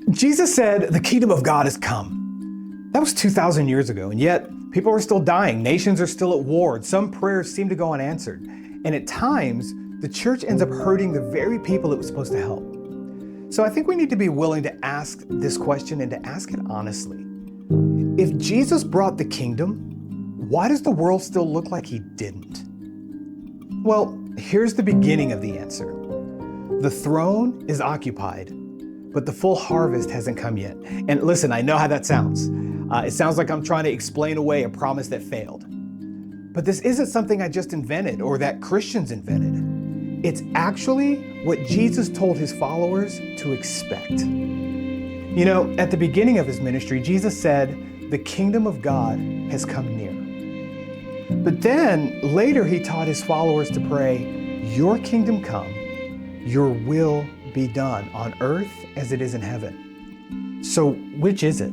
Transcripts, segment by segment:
Jesus said, the kingdom of God has come. That was 2,000 years ago, and yet people are still dying. Nations are still at war. And some prayers seem to go unanswered. And at times, the church ends up hurting the very people it was supposed to help. So I think we need to be willing to ask this question and to ask it honestly. If Jesus brought the kingdom, why does the world still look like he didn't? Well, here's the beginning of the answer. The throne is occupied, but the full harvest hasn't come yet. And listen, I know how that sounds. It sounds like I'm trying to explain away a promise that failed. But this isn't something I just invented or that Christians invented. It's actually what Jesus told his followers to expect. You know, at the beginning of his ministry, Jesus said, the kingdom of God has come near. But then later he taught his followers to pray, your kingdom come, your will be done on earth as it is in heaven. So which is it?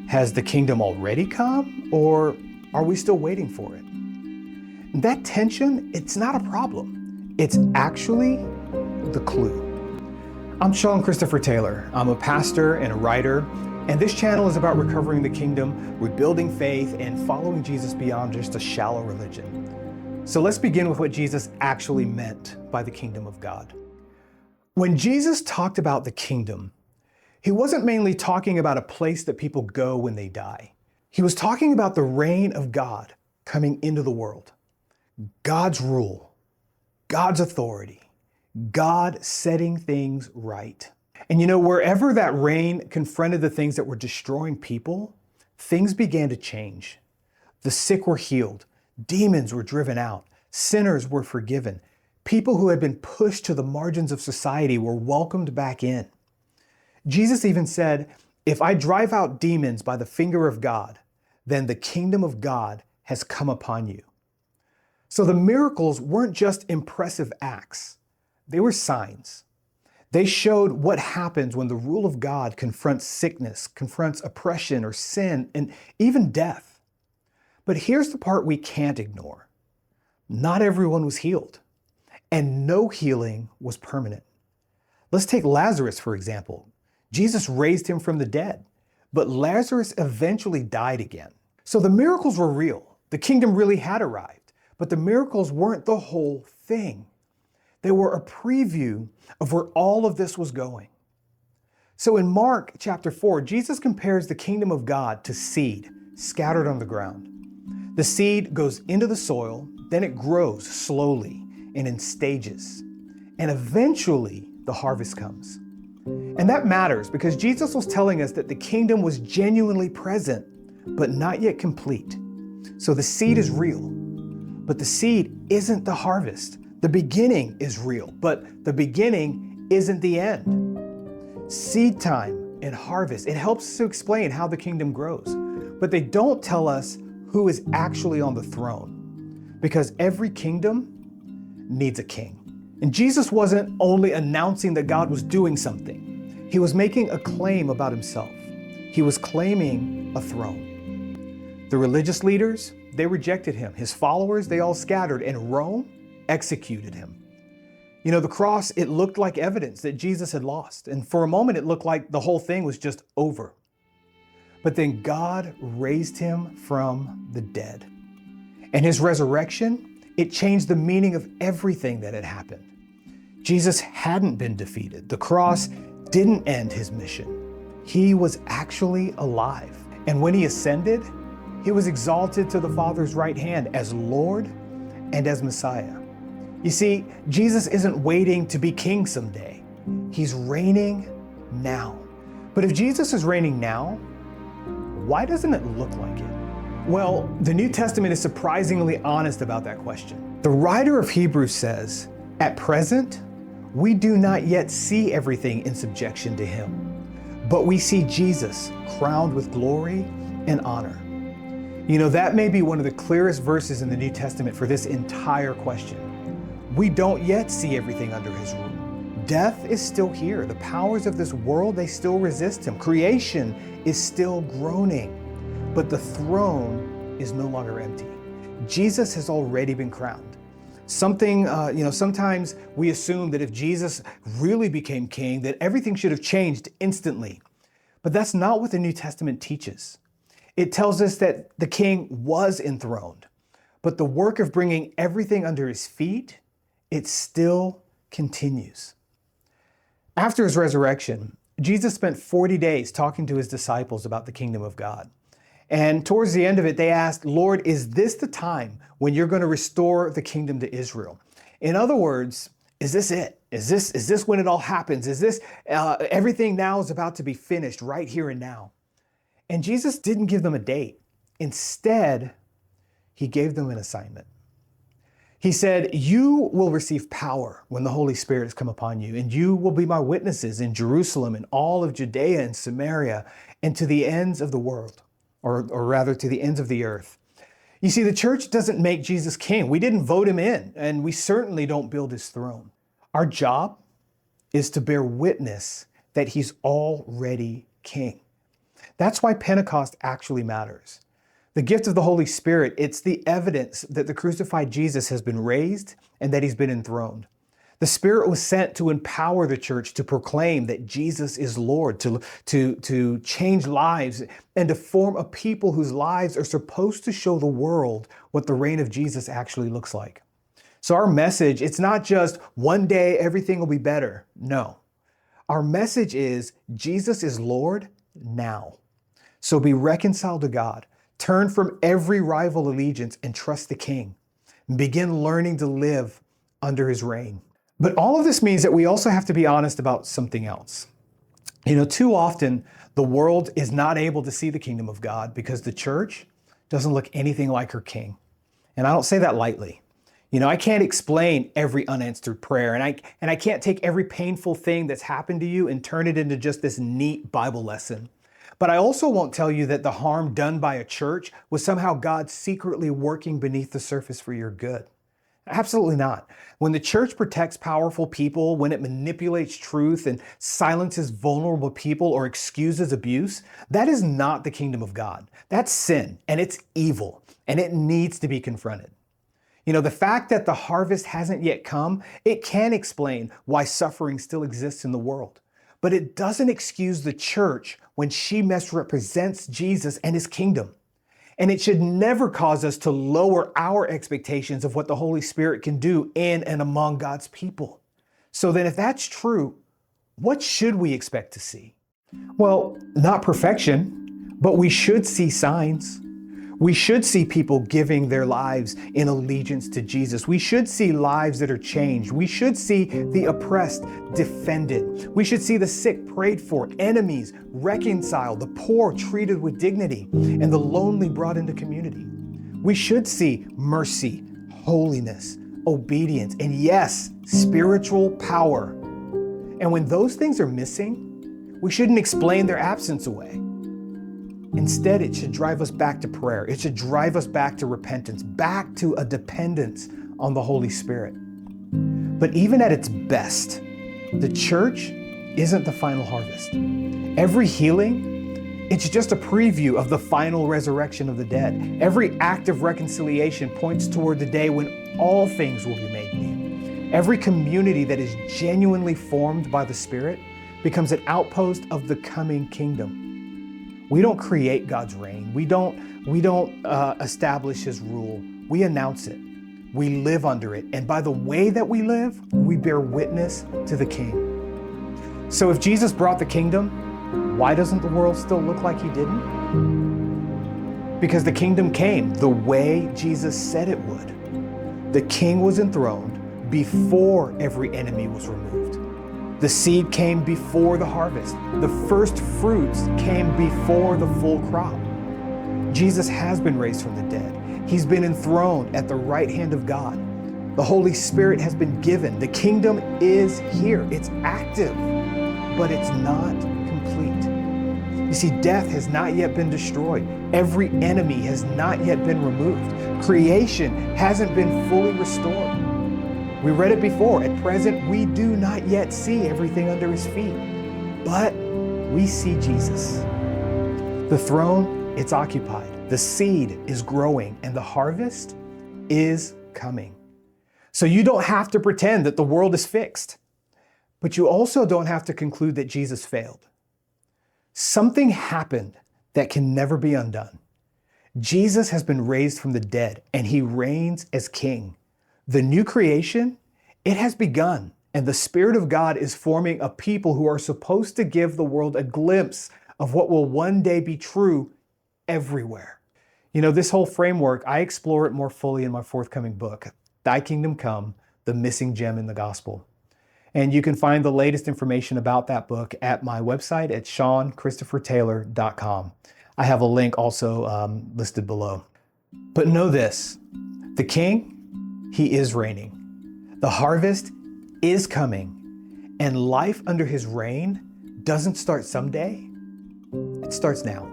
Has the kingdom already come, or are we still waiting for it? That tension, it's not a problem. It's actually the clue. I'm Sean Christopher Taylor. I'm a pastor and a writer, and this channel is about recovering the kingdom, rebuilding faith, and following Jesus beyond just a shallow religion. So let's begin with what Jesus actually meant by the kingdom of God. When Jesus talked about the kingdom, he wasn't mainly talking about a place that people go when they die. He was talking about the reign of God coming into the world. God's rule, God's authority, God setting things right. And you know, wherever that reign confronted the things that were destroying people, things began to change. The sick were healed, demons were driven out, sinners were forgiven. People who had been pushed to the margins of society were welcomed back in. Jesus even said, if I drive out demons by the finger of God, then the kingdom of God has come upon you. So the miracles weren't just impressive acts. They were signs. They showed what happens when the rule of God confronts sickness, confronts oppression or sin, and even death. But here's the part we can't ignore. Not everyone was healed, and no healing was permanent. Let's take Lazarus, for example. Jesus raised him from the dead, but Lazarus eventually died again. So the miracles were real. The kingdom really had arrived, but the miracles weren't the whole thing. They were a preview of where all of this was going. So in Mark chapter 4, Jesus compares the kingdom of God to seed scattered on the ground. The seed goes into the soil, then it grows slowly and in stages, and eventually the harvest comes. And that matters because Jesus was telling us that the kingdom was genuinely present, but not yet complete. So the seed is real, but the seed isn't the harvest. The beginning is real, but the beginning isn't the end. Seed time and harvest, it helps us to explain how the kingdom grows, but they don't tell us who is actually on the throne, because every kingdom needs a king. And Jesus wasn't only announcing that God was doing something. He was making a claim about himself. He was claiming a throne. The religious leaders, they rejected him. His followers, they all scattered, and Rome executed him. You know, the cross, it looked like evidence that Jesus had lost. And for a moment, it looked like the whole thing was just over. But then God raised him from the dead. And his resurrection, it changed the meaning of everything that had happened. Jesus hadn't been defeated. The cross didn't end his mission. He was actually alive. And when he ascended, he was exalted to the Father's right hand as Lord and as Messiah. You see, Jesus isn't waiting to be king someday. He's reigning now. But if Jesus is reigning now, why doesn't it look like it? Well, the New Testament is surprisingly honest about that question. The writer of Hebrews says, at present, we do not yet see everything in subjection to him, but we see Jesus crowned with glory and honor. You know, that may be one of the clearest verses in the New Testament for this entire question. We don't yet see everything under his rule. Death is still here. The powers of this world, they still resist him. Creation is still groaning, but the throne is no longer empty. Jesus has already been crowned. Sometimes we assume that if Jesus really became king, that everything should have changed instantly. But that's not what the New Testament teaches. It tells us that the king was enthroned, but the work of bringing everything under his feet, it still continues. After his resurrection, Jesus spent 40 days talking to his disciples about the kingdom of God. And towards the end of it, they asked, Lord, is this the time when you're going to restore the kingdom to Israel? In other words, is this it? Is this when it all happens? Is this everything now is about to be finished right here and now? And Jesus didn't give them a date. Instead, he gave them an assignment. He said, you will receive power when the Holy Spirit has come upon you, and you will be my witnesses in Jerusalem and all of Judea and Samaria and to the ends of the world, or rather to the ends of the earth. You see, the church doesn't make Jesus king. We didn't vote him in, and we certainly don't build his throne. Our job is to bear witness that he's already king. That's why Pentecost actually matters. The gift of the Holy Spirit, it's the evidence that the crucified Jesus has been raised and that he's been enthroned. The Spirit was sent to empower the church to proclaim that Jesus is Lord, to change lives, and to form a people whose lives are supposed to show the world what the reign of Jesus actually looks like. So our message, it's not just one day everything will be better. No. Our message is Jesus is Lord now. So be reconciled to God. Turn from every rival allegiance and trust the King. Begin learning to live under his reign. But all of this means that we also have to be honest about something else. Too often the world is not able to see the kingdom of God because the church doesn't look anything like her king. And I don't say that lightly. I can't explain every unanswered prayer, and I can't take every painful thing that's happened to you and turn it into just this neat Bible lesson. But I also won't tell you that the harm done by a church was somehow God secretly working beneath the surface for your good. Absolutely not. When the church protects powerful people, when it manipulates truth and silences vulnerable people or excuses abuse, that is not the kingdom of God. That's sin, and it's evil, and it needs to be confronted. The fact that the harvest hasn't yet come, it can explain why suffering still exists in the world. But it doesn't excuse the church when she misrepresents Jesus and his kingdom. And it should never cause us to lower our expectations of what the Holy Spirit can do in and among God's people. So then if that's true, what should we expect to see? Well, not perfection, but we should see signs. We should see people giving their lives in allegiance to Jesus. We should see lives that are changed. We should see the oppressed defended. We should see the sick prayed for, enemies reconciled, the poor treated with dignity, and the lonely brought into community. We should see mercy, holiness, obedience, and yes, spiritual power. And when those things are missing, we shouldn't explain their absence away. Instead, it should drive us back to prayer. It should drive us back to repentance, back to a dependence on the Holy Spirit. But even at its best, the church isn't the final harvest. Every healing, it's just a preview of the final resurrection of the dead. Every act of reconciliation points toward the day when all things will be made new. Every community that is genuinely formed by the Spirit becomes an outpost of the coming kingdom. We don't create God's reign. We don't establish his rule. We announce it. We live under it. And by the way that we live, we bear witness to the King. So if Jesus brought the kingdom, why doesn't the world still look like he didn't? Because the kingdom came the way Jesus said it would. The King was enthroned before every enemy was removed. The seed came before the harvest. The first fruits came before the full crop. Jesus has been raised from the dead. He's been enthroned at the right hand of God. The Holy Spirit has been given. The kingdom is here. It's active, but it's not complete. You see, death has not yet been destroyed. Every enemy has not yet been removed. Creation hasn't been fully restored. We read it before. At present, we do not yet see everything under his feet, but we see Jesus. The throne, it's occupied. The seed is growing, and the harvest is coming. So you don't have to pretend that the world is fixed, but you also don't have to conclude that Jesus failed. Something happened that can never be undone. Jesus has been raised from the dead, and he reigns as king. The new creation, it has begun, and the Spirit of God is forming a people who are supposed to give the world a glimpse of what will one day be true everywhere. This whole framework, I explore it more fully in my forthcoming book, Thy Kingdom Come, The Missing Gem in the Gospel. And you can find the latest information about that book at my website at seanchristophertaylor.com. I have a link also listed below. But know this, the King, he is reigning. The harvest is coming, and life under his reign doesn't start someday, it starts now.